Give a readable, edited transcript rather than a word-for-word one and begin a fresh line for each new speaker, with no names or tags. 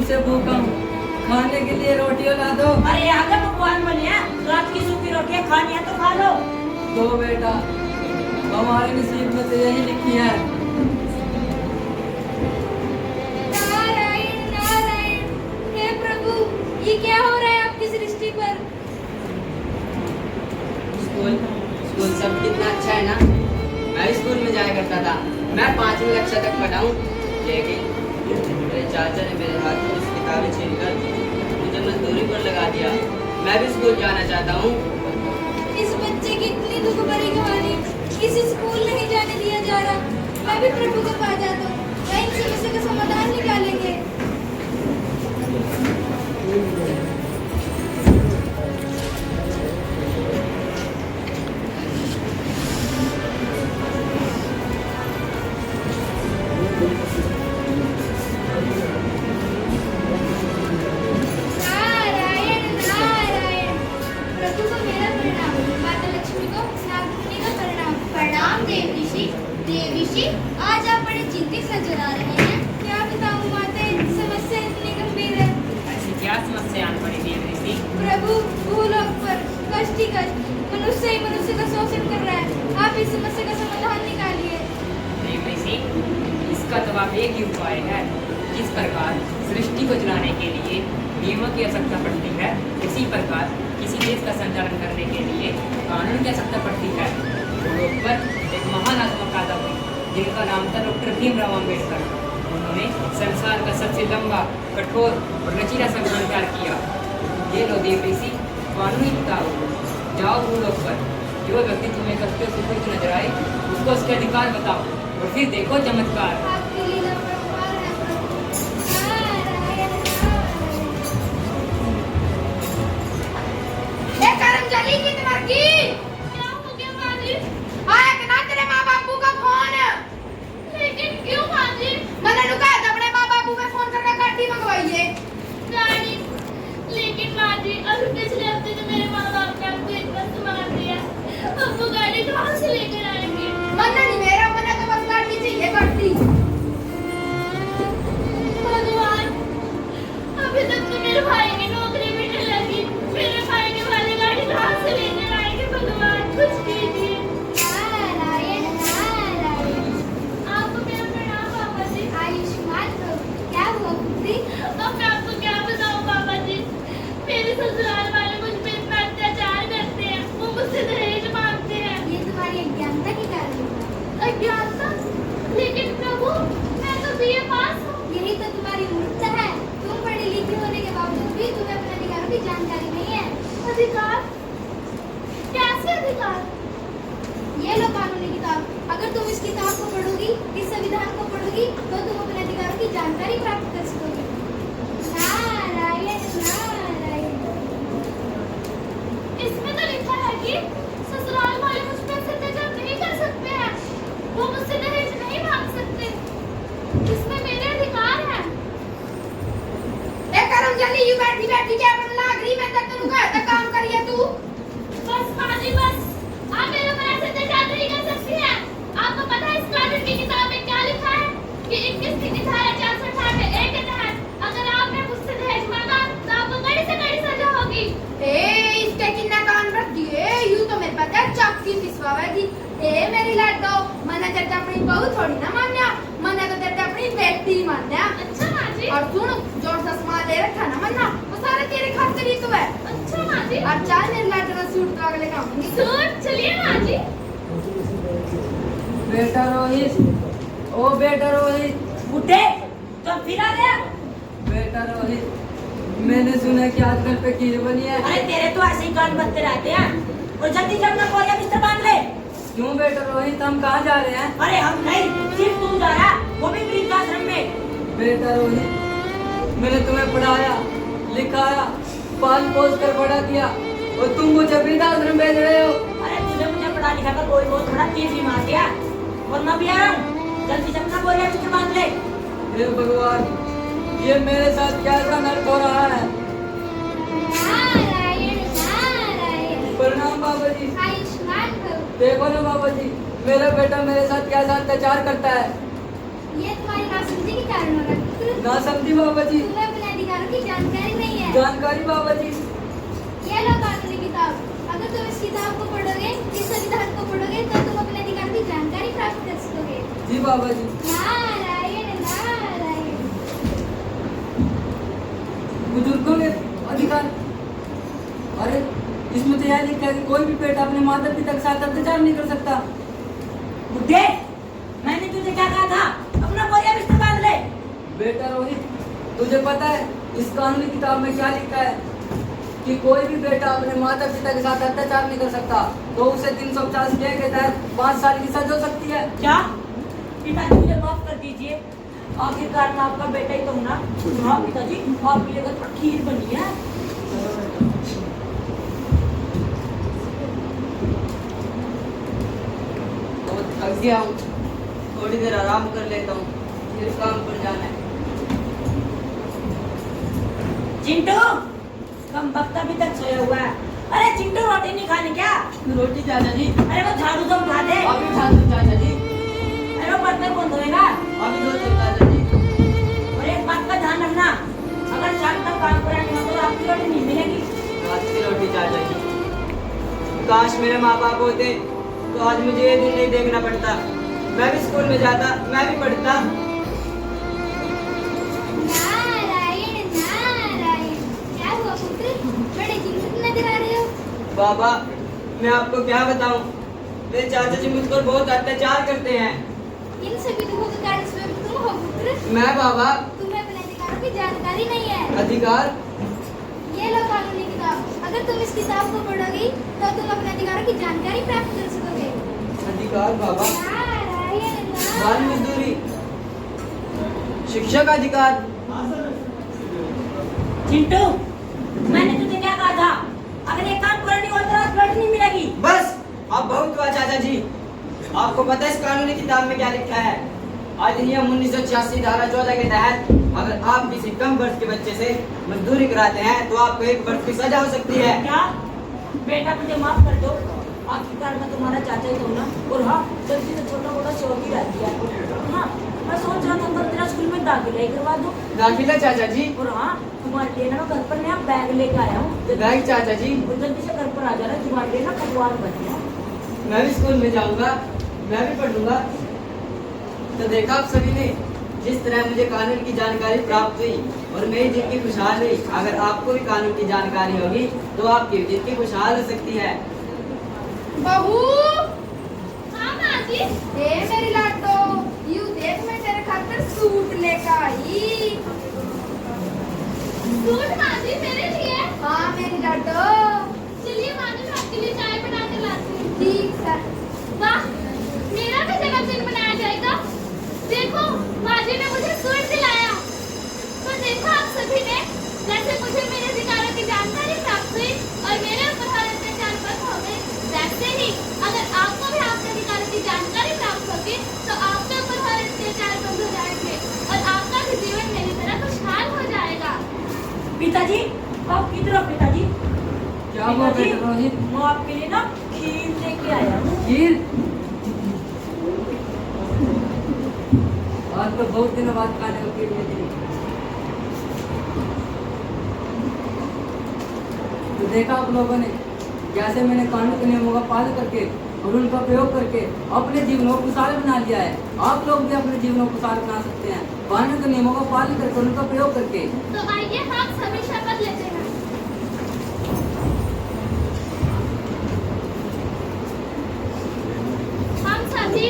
से भूखा हूँ, खाने के लिए रोटियां ला दो।
अरे आगे भगवान बने हैं, रात की सूखी रोटियां खानी है तो खा लो।
दो बेटा, हमारे नसीब में तो यही लिखी है।
नारायण नारायण, हे प्रभु, ये क्या हो रहा है आपकी सृष्टि पर?
स्कूल सब कितना अच्छा है ना। मैं स्कूल में जाया करता था, मैं 5वीं कक्षा तक पढ़ा हूँ, लेकिन मेरे चाचा ने मेरे हाथ में इस किताबें छीनकर मुझे मजदूरी पर लगा दिया। मैं भी स्कूल जाना चाहता हूँ।
इस बच्चे की इतनी दुख भरी कहानी, किसी स्कूल नहीं जाने दिया जा रहा। मैं भी प्रभु के पास जाता हूँ, मैं इन समस्या का समाधान निकालेंगे। नारायण नारायण, प्रभु को मेरा प्रणाम, माता लक्ष्मी को नागमुनि का प्रणाम। प्रणाम देव ऋषि। देव ऋषि, आज आप बड़े चिंतित नजर आ रहे हैं। क्या बताऊं माते, समस्या इतनी गंभीर है।
ऐसी क्या समस्या आन पड़ी देव ऋषि?
प्रभु, भूलोक पर कष्ट ही कष्ट, मनुष्य ही मनुष्य का शोषण कर रहा है। आप इस समस्या का समाधान निकालिए।
देव ऋषि, इसका जवाब एक ही उपाय है। जिस प्रकार सृष्टि को चलाने के लिए नियमों की आवश्यकता पड़ती है, उसी प्रकार किसी देश का संचालन करने के लिए कानून की आवश्यकता पड़ती है। भूलोक पर एक महान आत्मा पैदा हुई, जिनका नाम था डॉक्टर भीमराव अम्बेडकर। उन्होंने संसार का सबसे लंबा, कठोर और लचीला संविधान तैयार किया। ये लो देव ऋषि, कानूनी किताब। जाओ भूलोक पर, जो व्यक्ति तुम्हें कष्टों से कुछ नजर आए, उसको उसके अधिकार बताओ और फिर देखो चमत्कार।
आपकी लीला परम्पार है प्रभु। नारायण नारायण। ए कर्मचारी की तुम्हारी क्या हो गया माजी? आया कि ना तेरे माँ बापू का फोन? लेकिन क्यों माजी? मैंने रुका था अपने माँ बापू में फोन करके गाड़ी मंगवाइए। गाड़ी? लेकिन माजी, अभी पिछले हफ्ते तो मेरे माँ बाप ने आपको इतना सामान दिया, अब वो गाड़ी कहाँ से लेकर आएंगे? मन नहीं मेरा, मन तो बस गाड़ी चाहिए, गाड़ी। भगवान, अभी तक तो मेरे भाई की नौकरी भी नहीं लगी, मेरे भाई के वाले गाड़ी कहाँ से लेकर आएंगे? भगवान कुछ कीजिए। नारायण नारायण। आपको मेरा प्रणाम बाबा जी। आयुष्मान भव। क्या हुआ पुत्री? अब मैं आपको क्या बताऊं बाबा जी, मेरे ससुराल वाले मुझ पे इतना अत्याचार करते हैं, वो मुझसे दहेज मांगते हैं। ये तुम्हारी अज्ञानता के कारण है। अज्ञानता? लेकिन प्रभु, मैं तो बीए पास हूँ। यही तो तुम्हारी मूर्खता है। तुम पढ़ी लिखी होने के बावजूद भी तुम्हें अपने अधिकारों की जानकारी नहीं है। अधिकार? कैसे अधिकार? ये लो कानूनी किताब। अगर तुम इस किताब को पढ़ोगी, इस संविधान को पढ़ोगी, तो तुम अपने अधिकारों की जानकारी प्राप्त कर सकोगी। नारायण नारायण। इसमें तो लिखा है कि ससुराल वाले मुझ पर अत्याचार नहीं कर सकते हैं, वो मुझसे दहेज नहीं मांग सकते, इसमें मेरे अधिकार हैं। ए कर्मचारी, यू बैठी बैठी क्या बनना अग्री में तक तुम का काम करिए तू। बस माजी बस, आप मेरे पर ऐसे अत्याचार नहीं कर सकती हैं। आपको पता है इस कानून की किताब में क्या लिखा है कि 21 की धारा 468 ए के तहत अगर आपने मुझसे दहेज मांगा तो आपको कड़ी से कड़ी सजा होगी। इसके किन्ना कान रख दिए, यूं तो मेरे पता है चाकू पिसवावेगी। मेरी लड़को, मने तेरे अपनी बहू थोड़ी ना मान्या, मने तो तेरे अपनी बेटी मान्या। अच्छा माजी। और सुन, जो चश्मा दे रखा ना मन्ना, वो सारे तेरे खातिर ही तो है। अच्छा माजी। और चल मेरे लड़का सूट तो अगले काम में सूट। चलिए माजी।
बेटा रोहित, ओ बेटा रोहित।
उठे तो फिर आ गया।
बेटा रोहित, मैंने सुना कि आजकल पे खीर बनी है।
अरे तेरे तो ऐसे ही कान बजते रहते हैं, और जल्दी से अपना बोरिया बिस्तर बांध ले।
क्यों बेटा रोहित, हम कहाँ जा रहे हैं?
अरे हम नहीं, सिर्फ तू जा रहा, वो भी वृद्धाश्रम में।
बेटा रोहित, मैंने तुम्हें पढ़ाया, लिखाया, पाल पोस कर बड़ा किया, और तुम मुझे वृद्धाश्रम भेज रहे हो।
अरे तुझे मुझे पढ़ा लिखा कर कोई बहुत बड़ा तीर भी मार दिया, और मैं भी आया हूँ, जल्दी से अपना बोरिया बिस्तर बांध ले।
हे भगवान, ये मेरे साथ क्या सा नर्क हो रहा है।
नारायण नारायण।
प्रणाम बाबा जी।
आयुष्मान भव।
देखो ना बाबा जी, मेरा बेटा मेरे साथ क्या अत्याचार करता है।
ये तुम्हारी नासमझी के कारण हो रहा है पुत्र।
ना समझी बाबा जी।
तुम्हें अपने अधिकारों की जानकारी नहीं है।
जानकारी बाबा जी।
ये लो कानूनी किताब। अगर तुम इस किताब को पढ़ोगे, इस संविधान को पढ़ोगे, तो तुम अपने अधिकार की जानकारी प्राप्त कर सकोगे।
जी बाबा जी।
नारायण नारायण।
बुजुर्गों के अधिकार। अरे इसमें तो यह लिखा है कि कोई भी बेटा अपने माता पिता के साथ अत्याचार नहीं कर सकता।
बुड्ढे, मैंने तुझे क्या कहा था? अपना बोरिया बिस्तर बांध ले।
बेटा रोहित, तुझे पता है इस कानूनी किताब में क्या लिखा है कि कोई भी बेटा अपने माता पिता के साथ अत्याचार नहीं कर सकता, तो उसे 350 के तहत 5 साल की सजा हो सकती है।
क्या? पिताजी मुझे माफ कर दीजिए। आखिरकार मैं आपका बेटा ही तो हूं ना। हाँ पिताजी, आपके लिए तो खीर बनी है।
बहुत थक गया हूँ, थोड़ी देर आराम कर लेता हूँ, फिर काम पर जाना है।
चिंटू, कम वक्त अभी तक सोया हुआ है। अरे चिंटू, रोटी नहीं खानी क्या?
रोटी चाचा जी।
अरे वो झाड़ू तो उठा दे।
अभी खा दो चाचा जी।
अरे वो बर्तन कौन धोएगा?
अभी दो चाचा जी।
और एक बात का ध्यान रखना, अगर शाम तक काम पूरा नहीं हो तो आपकी रोटी नहीं मिलेगी।
रात की रोटी चाचा जी। काश मेरे माँ बाप होते तो आज मुझे ये दिन नहीं देखना पड़ता। मैं भी स्कूल में जाता, मैं भी पढ़ता।
नारायण नारायण। क्या हुआ पुत्र? बड़े चिंतित नजर आ रहे हो।
बाबा, मैं आपको क्या बताऊं, मेरे चाचा जी मुझ पर बहुत अत्याचार करते हैं।
इन सभी दुखों का कारण स्वयं तुम हो पुत्र।
मैं बाबा।
तुम्हें अपने अधिकारों की जानकारी नहीं है।
अधिकार?
ये लो कानूनी किताब। अगर तुम इस किताब को पढ़ोगी तो तुम अपने अधिकारों की जानकारी प्राप्त कर सकोगे।
अधिकार बाबा?
नारायण
बाल
नारायण।
मजदूरी, शिक्षा का अधिकार।
चिंटू, मैंने तुझे क्या कहा था? अगर ये काम पूरा नहीं हुआ तो आज रोटी नहीं मिलेगी।
बस अब बहुत हुआ चाचा जी। आपको पता है इस कानूनी किताब में क्या लिखा है? अधिनियम 1986 धारा 14 के तहत अगर आप किसी कम वर्ष के बच्चे से मजदूरी कराते हैं तो आपको 1 वर्ष की सजा हो सकती है।
क्या? बेटा मुझे माफ कर दो। आखिरकार मैं तुम्हारा चाचा ही तो हूं ना। और हाँ, जल्दी से छोटा मोटा शौक ही रहती है। हाँ, मैं सोच रहा था कल तेरा स्कूल में दाखिला ही करवा दूं।
दाखिला चाचा जी?
और हाँ, तुम्हारे लिए ना घर पर नया बैग लेके आया हूँ।
बैग चाचा जी?
और जल्दी से घर पर आ जाना, तुम्हारे लिए ना पकवान बने हैं।
मैं भी स्कूल में जाऊंगा, मैं भी पढ़ूंगा। तो देखा आप सभी ने जिस तरह मुझे कानून की जानकारी प्राप्त हुई और मेरी जिंदगी खुशहाल हुई। अगर आपको भी कानून की जानकारी होगी तो आपकी भी जिंदगी खुशहाल हो सकती है।
बहू। हाँ माँ जी। ए मेरी लाडो, यूं देख मैं तेरे खातिर सूट लेकर आई। सूट माँ जी मेरे लिए? हाँ मेरी लाडो। चलिए माँ जी, मैं आपके लिए चाय बना के लाती हूँ। ठीक है। वाह, मेरा भी जन्मदिन मनाया जाएगा। देखो, माँ जी ने मुझे सूट दिलाया। तो देखो आप सभी ने, जैसे मुझे मेरे अधिकारों की जानकारी प्राप्त हुई और मेरे ऊपर हर अत्याचार बंद हो गए, वैसे ही अगर आपको भी आपके अधिकारों की जानकारी प्राप्त होगी तो आपके ऊपर हर अत्याचार बंद हो जाएंगे और आपका भी जीवन मेरी तरह खुशहाल हो जाएगा।
पिताजी, आप किधर हो पिताजी?
क्या हुआ बेटा रोहित?
मैं आपके लिए ना खीर लेके आया हूँ।
खीर? आज तो बहुत दिनों बाद खाने को खीर मिली। तो देखा आप लोगों ने कैसे मैंने कानून के नियमों का पालन करके और उनका प्रयोग करके अपने जीवन को खुशहाल बना लिया है। आप लोग भी अपने जीवन को खुशहाल बना सकते हैं कानून के नियमों का पालन करके, उनका प्रयोग करके।
तो आइए हम सभी शपथ लेते हैं। हम सभी